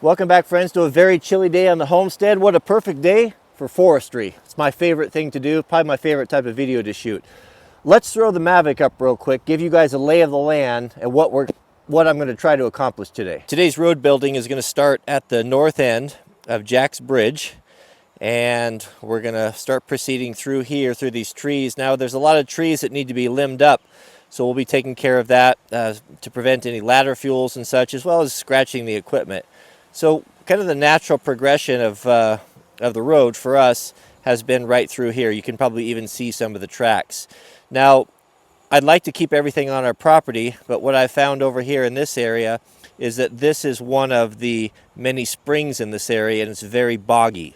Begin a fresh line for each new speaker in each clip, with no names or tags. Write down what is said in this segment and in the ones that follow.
Welcome back, friends, to a very chilly day on the homestead. What a perfect day for forestry. It's my favorite thing to do, probably my favorite type of video to shoot. Let's throw the Mavic up real quick, give you guys a lay of the land and what I'm going to try to accomplish today. Today's road building is going to start at the north end of Jack's Bridge, and we're going to start proceeding through here, through these trees. Now, there's a lot of trees that need to be limbed up, so we'll be taking care of that to prevent any ladder fuels and such, as well as scratching the equipment. So kind of the natural progression of the road for us has been right through here. You can probably even see some of the tracks. Now, I'd like to keep everything on our property, but what I found over here in this area is that this is one of the many springs in this area, and it's very boggy.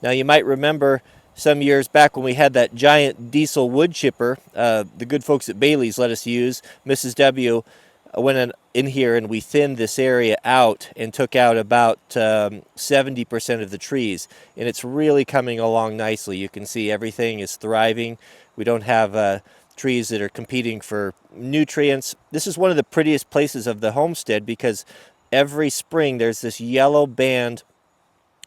Now, you might remember some years back when we had that giant diesel wood chipper, the good folks at Bailey's let us use. Mrs. W went in here and we thinned this area out and took out about 70% of the trees, and it's really coming along nicely. You can see everything is thriving. We don't have trees that are competing for nutrients. This is one of the prettiest places of the homestead because every spring there's this yellow band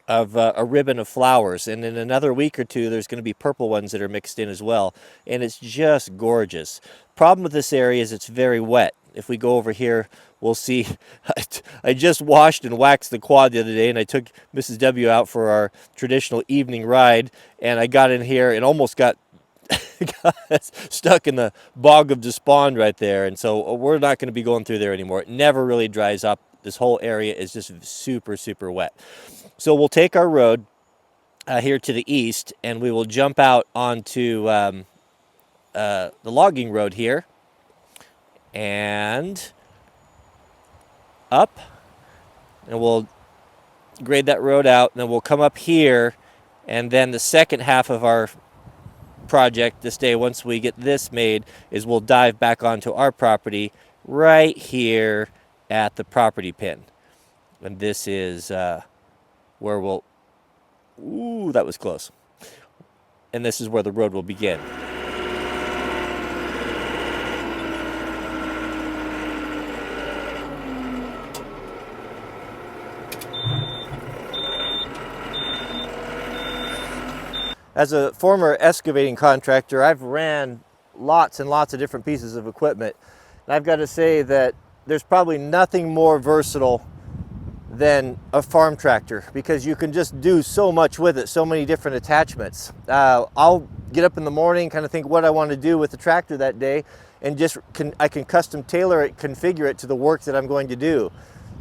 of a ribbon of flowers, and in another week or two there's going to be purple ones that are mixed in as well, and it's just gorgeous. Problem with this area is it's very wet. If we go over here, we'll see. I just washed and waxed the quad the other day, and I took Mrs. W out for our traditional evening ride, and I got in here and almost got stuck in the bog of despond right there, and so we're not going to be going through there anymore. It never really dries up. This whole area is just super, super wet. So we'll take our road here to the east, and we will jump out onto the logging road here, and up, and we'll grade that road out, and then we'll come up here, and then the second half of our project this day, once we get this made, is we'll dive back onto our property right here at the property pin. And this is where we'll, ooh, that was close. And this is where the road will begin. As a former excavating contractor, I've ran lots and lots of different pieces of equipment. And I've got to say that there's probably nothing more versatile than a farm tractor because you can just do so much with it, so many different attachments. I'll get up in the morning, kind of think what I want to do with the tractor that day, and I can custom tailor it, configure it to the work that I'm going to do.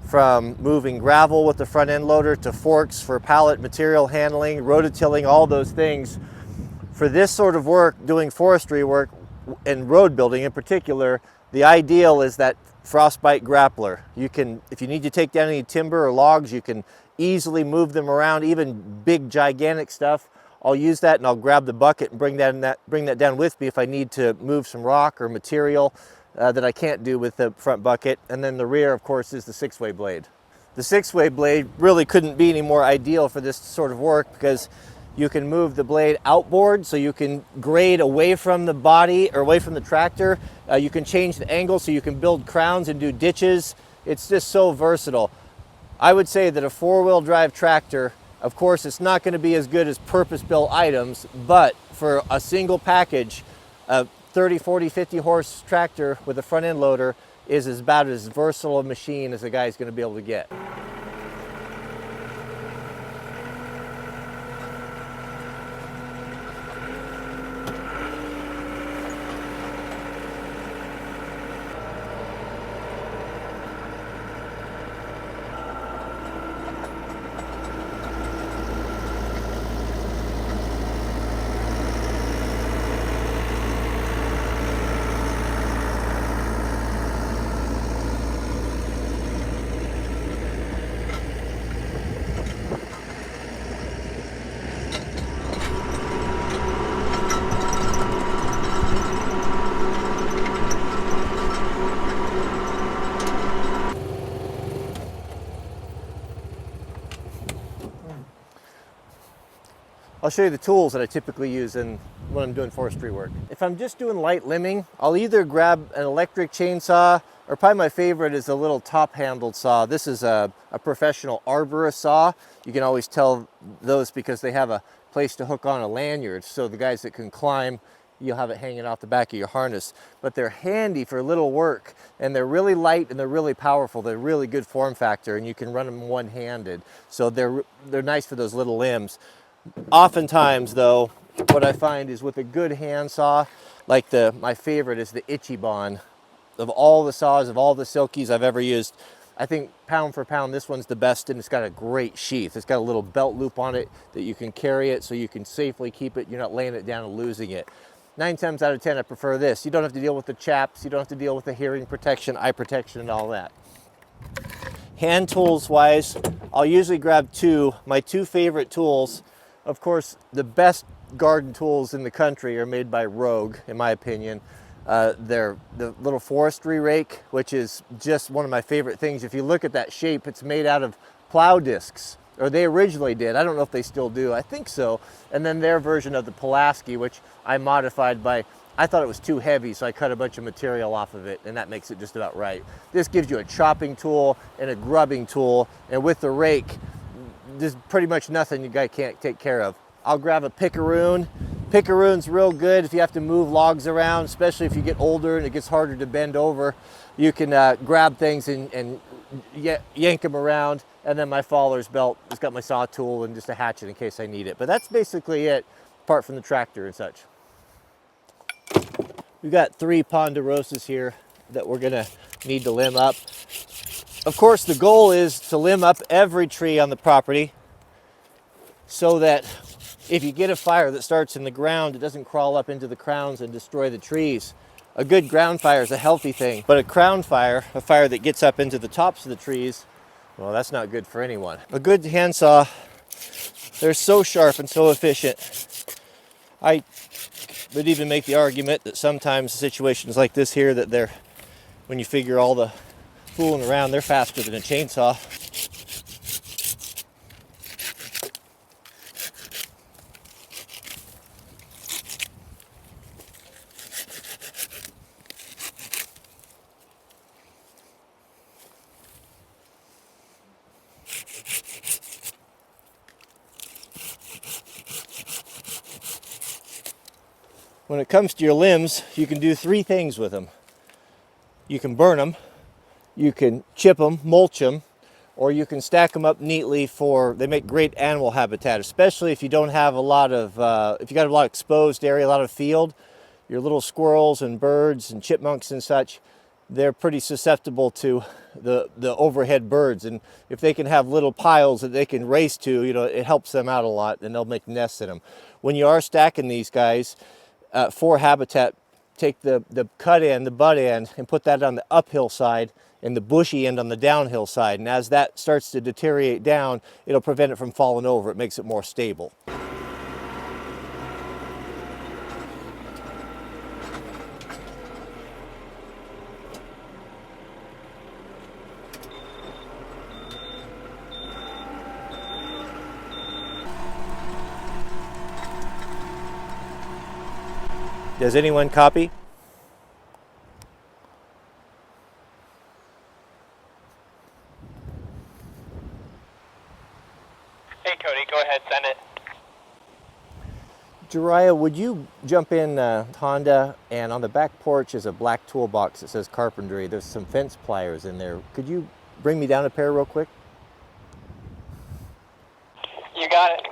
From moving gravel with the front end loader to forks for pallet material handling, rototilling, all those things. For this sort of work, doing forestry work and road building in particular, the ideal is that frostbite grappler. You can, if you need to take down any timber or logs, you can easily move them around, even big gigantic stuff. I'll use that and I'll grab the bucket and bring that down with me if I need to move some rock or material that I can't do with the front bucket. And then the rear, of course, is the 6-way blade. The 6-way blade really couldn't be any more ideal for this sort of work because you can move the blade outboard, so you can grade away from the body or away from the tractor. You can change the angle so you can build crowns and do ditches. It's just so versatile. I would say that a 4-wheel drive tractor, of course, it's not going to be as good as purpose-built items, but for a single package, 30, 40, 50 horse tractor with a front end loader is about as versatile a machine as a guy's going to be able to get. I'll show you the tools that I typically use when I'm doing forestry work. If I'm just doing light limbing, I'll either grab an electric chainsaw or probably my favorite is a little top-handled saw. This is a professional arborist saw. You can always tell those because they have a place to hook on a lanyard. So the guys that can climb, you'll have it hanging off the back of your harness. But they're handy for little work, and they're really light and they're really powerful. They're really good form factor, and you can run them one-handed. So they're nice for those little limbs. Oftentimes, though, what I find is with a good handsaw, like my favorite is the Ichiban. Of all the saws, of all the Silkies I've ever used, I think pound for pound, this one's the best, and it's got a great sheath. It's got a little belt loop on it that you can carry it so you can safely keep it. You're not laying it down and losing it. 9 times out of 10, I prefer this. You don't have to deal with the chaps. You don't have to deal with the hearing protection, eye protection, and all that. Hand tools wise, I'll usually grab two. My two favorite tools, of course, the best garden tools in the country are made by Rogue, in my opinion. They're the little forestry rake, which is just one of my favorite things. If you look at that shape, it's made out of plow discs, or they originally did. I don't know if they still do. I think so. And then their version of the Pulaski, which I modified by, I thought it was too heavy, so I cut a bunch of material off of it, and that makes it just about right. This gives you a chopping tool and a grubbing tool, and with the rake, there's pretty much nothing you guy can't take care of. I'll grab a pickaroon. Pickaroon's real good if you have to move logs around, especially if you get older and it gets harder to bend over. You can grab things and yank them around. And then my Faller's belt has got my saw tool and just a hatchet in case I need it. But that's basically it, apart from the tractor and such. We've got 3 ponderosas here that we're gonna need to limb up. Of course, the goal is to limb up every tree on the property so that if you get a fire that starts in the ground, it doesn't crawl up into the crowns and destroy the trees. A good ground fire is a healthy thing, but a crown fire, a fire that gets up into the tops of the trees, well, that's not good for anyone. A good handsaw, they're so sharp and so efficient. I would even make the argument that sometimes situations like this here, that they're, when you figure all the fooling around, they're faster than a chainsaw. When it comes to your limbs, you can do 3 things with them. You can burn them, you can chip them, mulch them, or you can stack them up neatly they make great animal habitat, especially if you don't have a lot of, if you got a lot of exposed area, a lot of field, your little squirrels and birds and chipmunks and such, they're pretty susceptible to the overhead birds. And if they can have little piles that they can race to, you know, it helps them out a lot, and they'll make nests in them. When you are stacking these guys, for habitat, take the cut end, the butt end, and put that on the uphill side and the bushy end on the downhill side. And as that starts to deteriorate down, it'll prevent it from falling over. It makes it more stable. Does anyone copy?
Hey Cody, go ahead, send it.
Jariah, would you jump in Honda, and on the back porch is a black toolbox that says carpentry. There's some fence pliers in there. Could you bring me down a pair real quick?
You got it.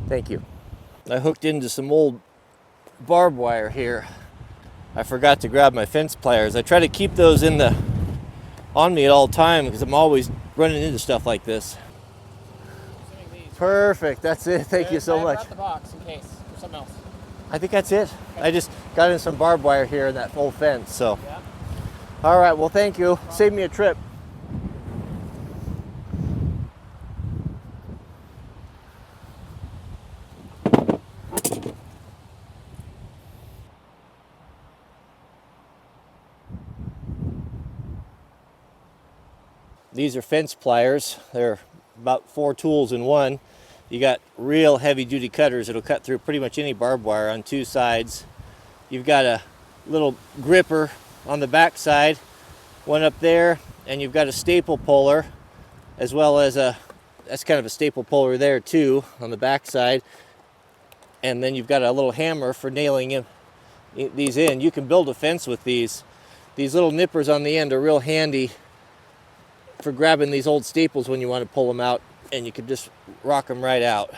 Thank you. I hooked into some old barbed wire here. I forgot to grab my fence pliers. I try to keep those on me at all time because I'm always running into stuff like this. Perfect, that's it. Thank you so much.
I brought the box in case for something else.
I think that's it. I just got in some barbed wire here in that old fence, so.
Yeah.
All right, well, thank you. Save me a trip. These are fence pliers. They're about 4 tools in one. You got real heavy duty cutters that'll cut through pretty much any barbed wire on 2 sides. You've got a little gripper on the back side, one up there, and you've got a staple puller, as well as that's kind of a staple puller there too on the back side. And then you've got a little hammer for nailing these in. You can build a fence with these. These little nippers on the end are real handy for grabbing these old staples when you want to pull them out, and you can just rock them right out.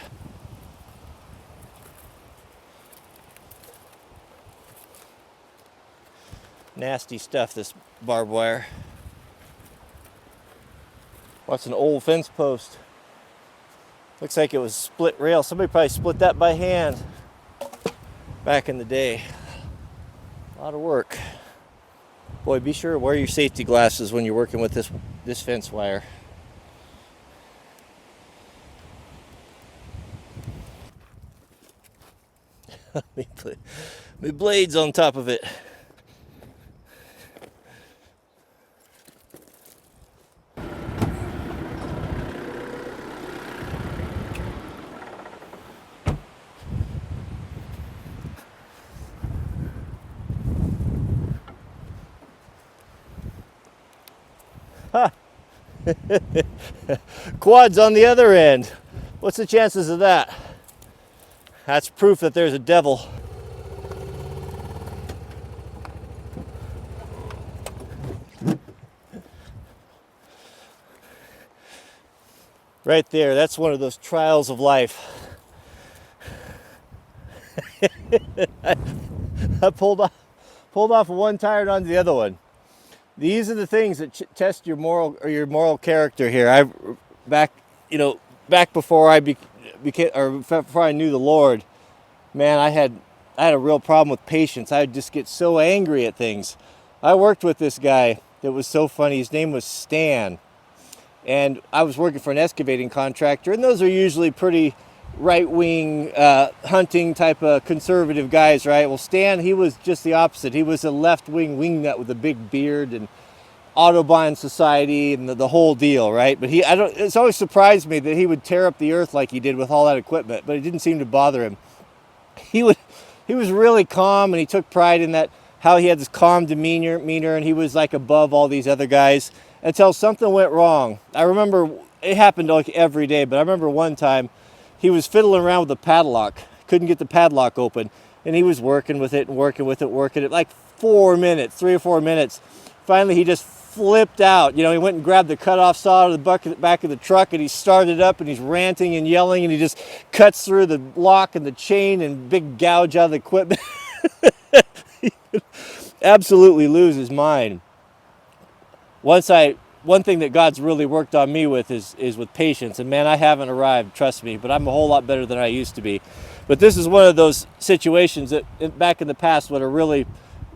Nasty stuff, this barbed wire. What's an old fence post? Looks like it was split rail. Somebody probably split that by hand back in the day. A lot of work. Boy, be sure to wear your safety glasses when you're working with this fence wire. My blade's on top of it. Quads on the other end. What's the chances of that? That's proof that there's a devil. Right there, that's one of those trials of life. I pulled off one tire and onto the other one. These are the things that test your moral character here. Back before I before I knew the Lord, man, I had a real problem with patience. I would just get so angry at things. I worked with this guy that was so funny. His name was Stan, and I was working for an excavating contractor, and those are usually pretty right-wing hunting type of conservative guys, right? Well, Stan, he was just the opposite. He was a left-wing wingnut with a big beard and Audubon Society and the whole deal, right? But it's always surprised me that he would tear up the earth like he did with all that equipment, but it didn't seem to bother him. He was really calm, and he took pride in that, how he had this calm demeanor, and he was like above all these other guys until something went wrong. I remember it happened like every day, but I remember one time he was fiddling around with the padlock, couldn't get the padlock open, and he was working with it like 3 or 4 minutes. Finally, he just flipped out. He went and grabbed the cutoff saw out of the back of the truck, and he started up, and he's ranting and yelling, and he just cuts through the lock and the chain and big gouge out of the equipment. He would absolutely lose his mind. One thing that God's really worked on me with is with patience. And man, I haven't arrived, trust me, but I'm a whole lot better than I used to be. But this is one of those situations that back in the past would have really,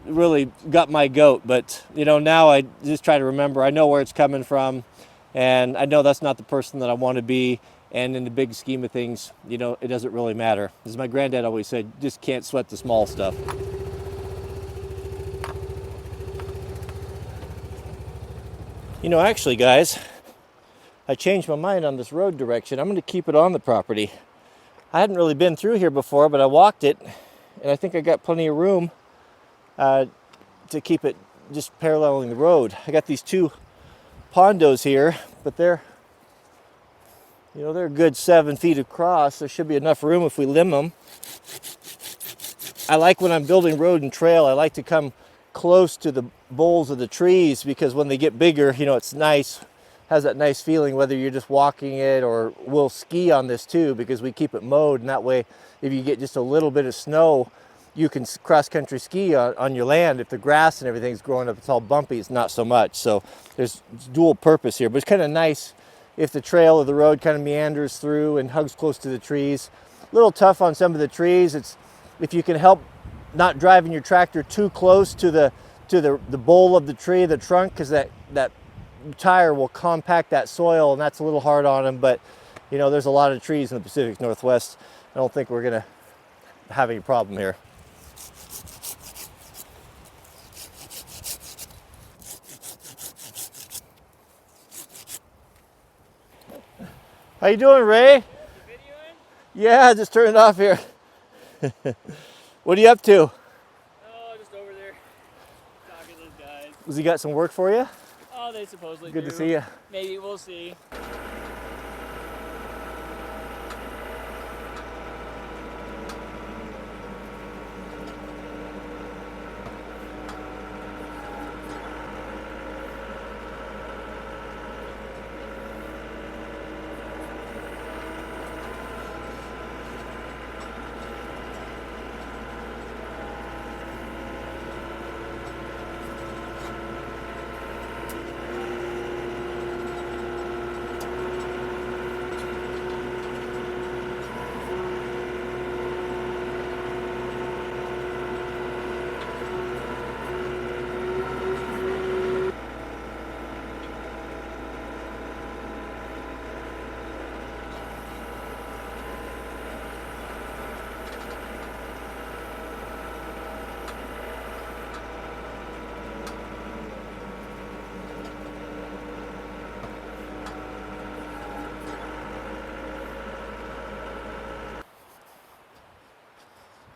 really got my goat. But, now I just try to remember, I know where it's coming from, and I know that's not the person that I want to be. And in the big scheme of things, it doesn't really matter. As my granddad always said, just can't sweat the small stuff. Actually, guys, I changed my mind on this road direction. I'm going to keep it on the property. I hadn't really been through here before, but I walked it, and I think I got plenty of room to keep it just paralleling the road. I got these 2 pondos here, but they're a good 7 feet across. There should be enough room if we limb them. I like when I'm building road and trail, I like to come close to the boles of the trees, because when they get bigger, it's nice, has that nice feeling, whether you're just walking it, or we'll ski on this too, because we keep it mowed, and that way if you get just a little bit of snow, you can cross-country ski on your land. If the grass and everything's growing up, it's all bumpy, it's not so much. So there's dual purpose here, but it's kind of nice if the trail or the road kind of meanders through and hugs close to the trees. A little tough on some of the trees. It's if you can help not driving your tractor too close to the bole of the tree, the trunk, because that tire will compact that soil, and that's a little hard on them. But there's a lot of trees in the Pacific Northwest. I don't think we're gonna have any problem here. How you doing, Ray? Yeah, I just turned it off here. What are you up to?
Oh, just over there talking to this guy.
Has he got some work for you?
Oh, they supposedly
Good
do.
to see you.
Maybe, we'll see.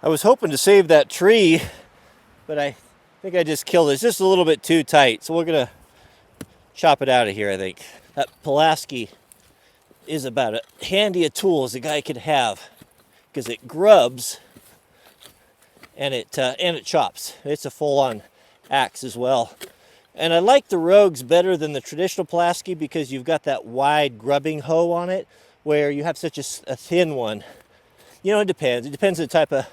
I was hoping to save that tree, but I think I just killed it. It's just a little bit too tight, so we're gonna chop it out of here, I think. That Pulaski is about as handy a tool as a guy could have, because it grubs and it chops. It's a full-on axe as well. And I like the Rogues better than the traditional Pulaski because you've got that wide grubbing hoe on it, where you have such a thin one. You know, it depends. It depends on the type of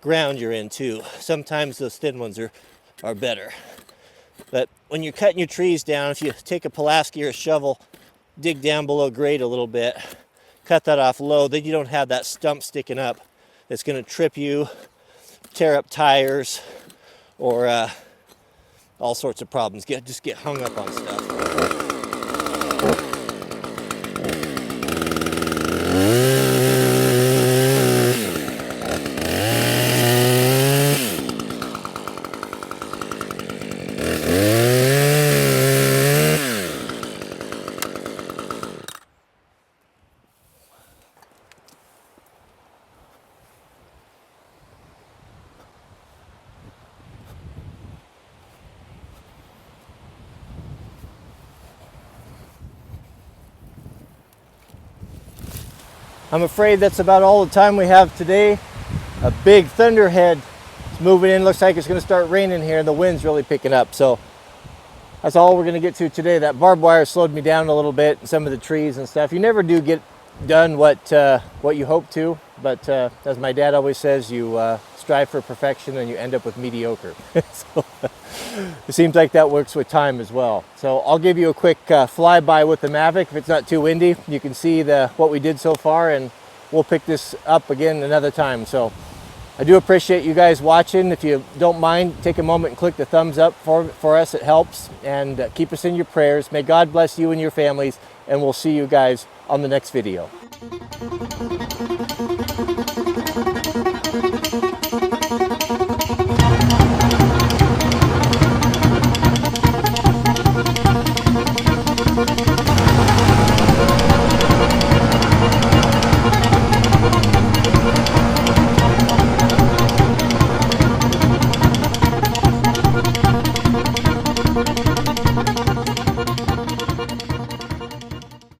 ground you're in too. Sometimes those thin ones are better. But when you're cutting your trees down, if you take a Pulaski or a shovel, dig down below grade a little bit, cut that off low, then you don't have that stump sticking up that's going to trip you, tear up tires, or all sorts of problems. Just get hung up on stuff. I'm afraid that's about all the time we have today. A big thunderhead is moving in. Looks like it's going to start raining here, and the wind's really picking up. So that's all we're going to get to today. That barbed wire slowed me down a little bit, and some of the trees and stuff. You never do get done what you hope to, but as my dad always says, you strive for perfection and you end up with mediocre. So it seems like that works with time as well. So I'll give you a quick flyby with the Mavic. If it's not too windy, you can see what we did so far, and we'll pick this up again another time. So I do appreciate you guys watching. If you don't mind, take a moment and click the thumbs up for us. It helps. And keep us in your prayers. May God bless you and your families, and we'll see you guys on the next video.